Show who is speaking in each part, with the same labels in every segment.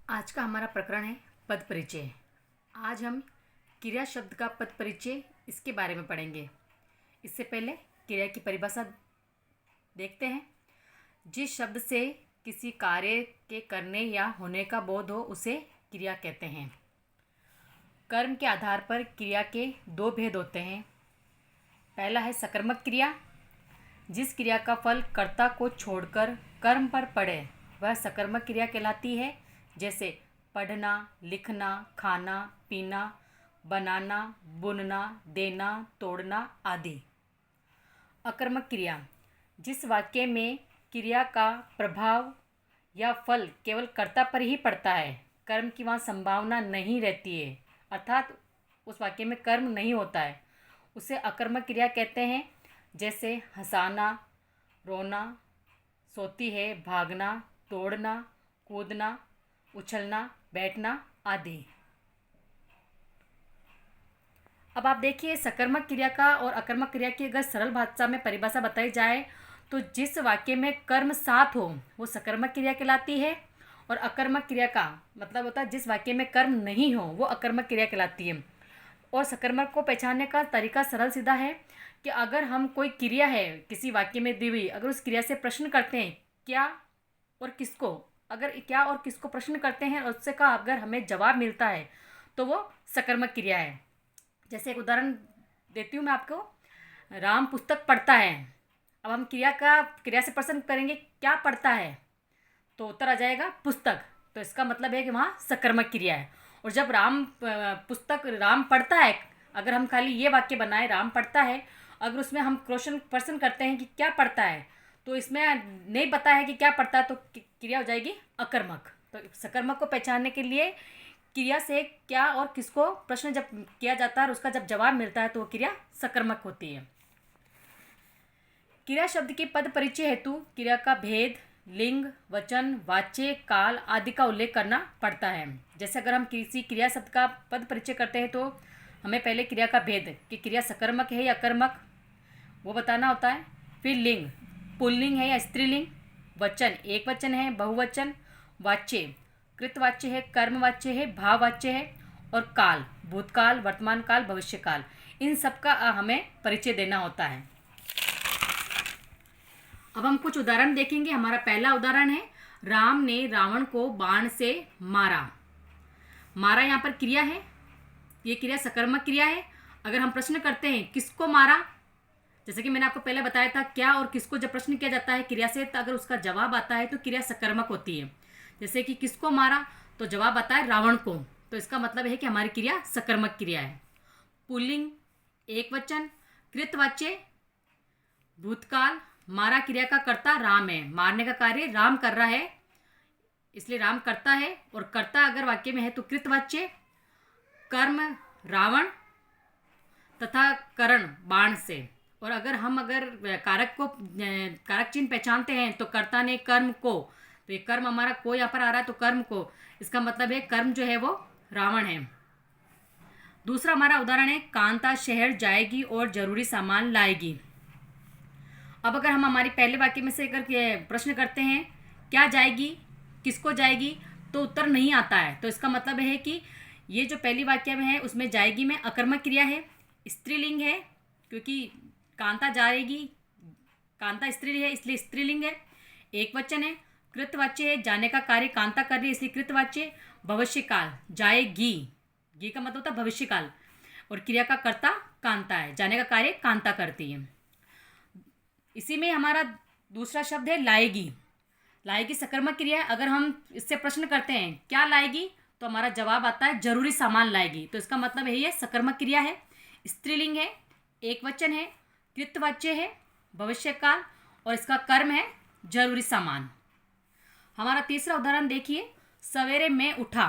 Speaker 1: आज का हमारा प्रकरण है पद परिचय। आज हम क्रिया शब्द का पद परिचय इसके बारे में पढ़ेंगे। इससे पहले क्रिया की परिभाषा देखते हैं। जिस शब्द से किसी कार्य के करने या होने का बोध हो उसे क्रिया कहते हैं। कर्म के आधार पर क्रिया के दो भेद होते हैं। पहला है सकर्मक क्रिया। जिस क्रिया का फल कर्ता को छोड़कर कर्म पर पड़े वह सकर्मक क्रिया कहलाती है, जैसे पढ़ना, लिखना, खाना, पीना, बनाना, बुनना, देना, तोड़ना आदि। अकर्मक क्रिया। जिस वाक्य में क्रिया का प्रभाव या फल केवल कर्ता पर ही पड़ता है, कर्म की वहाँ संभावना नहीं रहती है, अर्थात उस वाक्य में कर्म नहीं होता है, उसे अकर्मक क्रिया कहते हैं। जैसे हंसाना, रोना, सोती है, भागना, तोड़ना, कूदना, उछलना, बैठना आदि। अब आप देखिए, सकर्मक क्रिया का और अकर्मक क्रिया की अगर सरल भाषा में परिभाषा बताई जाए तो जिस वाक्य में कर्म साथ हो वो सकर्मक क्रिया कहलाती है, और अकर्मक क्रिया का मतलब होता है जिस वाक्य में कर्म नहीं हो वो अकर्मक क्रिया कहलाती है। और सकर्मक को पहचानने का तरीका सरल सीधा है कि अगर हम कोई क्रिया है किसी वाक्य में दी हुई, अगर उस क्रिया से प्रश्न करते हैं क्या और किसको, अगर क्या और किसको प्रश्न करते हैं और उससे का अगर हमें जवाब मिलता है तो वो सकर्मक क्रिया है। जैसे एक उदाहरण देती हूँ मैं आपको। राम पुस्तक पढ़ता है। अब हम क्रिया से प्रश्न करेंगे क्या पढ़ता है, तो उत्तर आ जाएगा पुस्तक। तो इसका मतलब है कि वहाँ सकर्मक क्रिया है। और जब राम पढ़ता है, अगर हम खाली ये वाक्य बनाए राम पढ़ता है, अगर उसमें हम प्रश्न करते हैं कि क्या पढ़ता है, तो इसमें नहीं पता है कि क्या पढ़ता है, तो क्रिया हो जाएगी अकर्मक। तो सकर्मक को पहचानने के लिए क्रिया से क्या और किसको प्रश्न जब किया जाता है और उसका जब जवाब मिलता है तो वो क्रिया सकर्मक होती है। क्रिया शब्द की पद परिचय हेतु क्रिया का भेद, लिंग, वचन, वाच्य, काल आदि का उल्लेख करना पड़ता है। जैसे अगर हम किसी क्रिया शब्द का पद परिचय करते हैं तो हमें पहले क्रिया का भेद कि क्रिया सकर्मक है या अकर्मक वो बताना होता है। फिर लिंग, पुल्लिंग है या स्त्रीलिंग, वचन एक वचन है बहुवचन, वाच्य कृतवाच्य है, कर्मवाच्य है, भाववाच्य है, और काल भूतकाल, वर्तमान काल, भविष्य काल, इन सब का हमें परिचय देना होता है। अब हम कुछ उदाहरण देखेंगे। हमारा पहला उदाहरण है, राम ने रावण को बाण से मारा। मारा यहाँ पर क्रिया है, ये क्रिया सकर्मक क्रिया है। अगर हम प्रश्न करते हैं किसको मारा, जैसे कि मैंने आपको पहले बताया था क्या और किसको जब प्रश्न किया जाता है क्रिया से, तो अगर उसका जवाब आता है तो क्रिया सकर्मक होती है। जैसे कि किसको मारा तो जवाब आता है रावण को, तो इसका मतलब है कि हमारी क्रिया सकर्मक क्रिया है। पुल्लिंग एक वचन, कृतवाच्य भूतकाल, मारा क्रिया का कर्ता राम है, मारने का कार्य राम कर रहा है इसलिए राम करता है, और कर्ता अगर वाक्य में है तो कृतवाच्य, कर्म रावण तथा करण बाण से। और अगर कारक चिन्ह पहचानते हैं तो कर्ता ने कर्म को, तो ये कर्म हमारा को यहाँ पर आ रहा है तो कर्म को, इसका मतलब है कर्म जो है वो रावण है। दूसरा हमारा उदाहरण है, कांता शहर जाएगी और जरूरी सामान लाएगी। अब अगर हम हमारी पहले वाक्य में से अगर प्रश्न करते हैं क्या जाएगी, किसको जाएगी, तो उत्तर नहीं आता है, तो इसका मतलब है कि ये जो पहली वाक्य में है उसमें जाएगी में अकर्मक क्रिया है, स्त्रीलिंग है, क्योंकि कांता जाएगी, कांता स्त्री है इसलिए स्त्रीलिंग है, एक वचन है, कृतवाच्य है, जाने का कार्य कांता कर रही है इसलिए कृतवाच्य, भविष्य काल जाएगी, गी का मतलब होता है भविष्य काल, और क्रिया का कर्ता कांता है, जाने का कार्य कांता करती है। इसी में हमारा दूसरा शब्द है लाएगी। लाएगी सकर्मक क्रिया है। अगर हम इससे प्रश्न करते हैं क्या लाएगी, तो हमारा जवाब आता है जरूरी सामान लाएगी, तो इसका मतलब है ये सकर्मक क्रिया है, स्त्रीलिंग है, एक वचन है, कृतवाच्य है, भविष्य काल, और इसका कर्म है जरूरी सामान। हमारा तीसरा उदाहरण देखिए, सवेरे में उठा।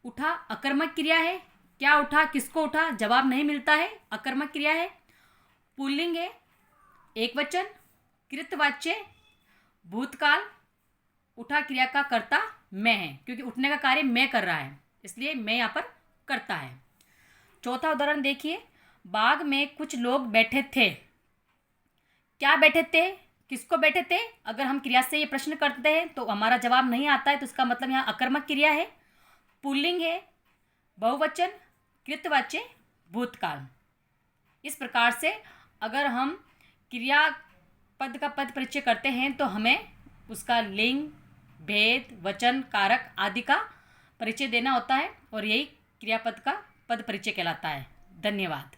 Speaker 1: उठा अकर्मक क्रिया है, क्या उठा, किसको उठा, जवाब नहीं मिलता है, अकर्मक क्रिया है। पुल्लिंग है, एक वचन, कृतवाच्य, भूतकाल, उठा क्रिया का कर्ता मैं है, क्योंकि उठने का कार्य मैं कर रहा है इसलिए मैं यहाँ पर करता है। चौथा उदाहरण देखिए, बाग में कुछ लोग बैठे थे। क्या बैठे थे, किसको बैठे थे, अगर हम क्रिया से ये प्रश्न करते हैं तो हमारा जवाब नहीं आता है, तो इसका मतलब यहाँ अकर्मक क्रिया है, पुल्लिंग है, बहुवचन, कृतवाच्य, भूतकाल। इस प्रकार से अगर हम क्रिया पद का पद परिचय करते हैं तो हमें उसका लिंग, भेद, वचन, कारक आदि का परिचय देना होता है और यही क्रियापद का पद परिचय कहलाता है। धन्यवाद।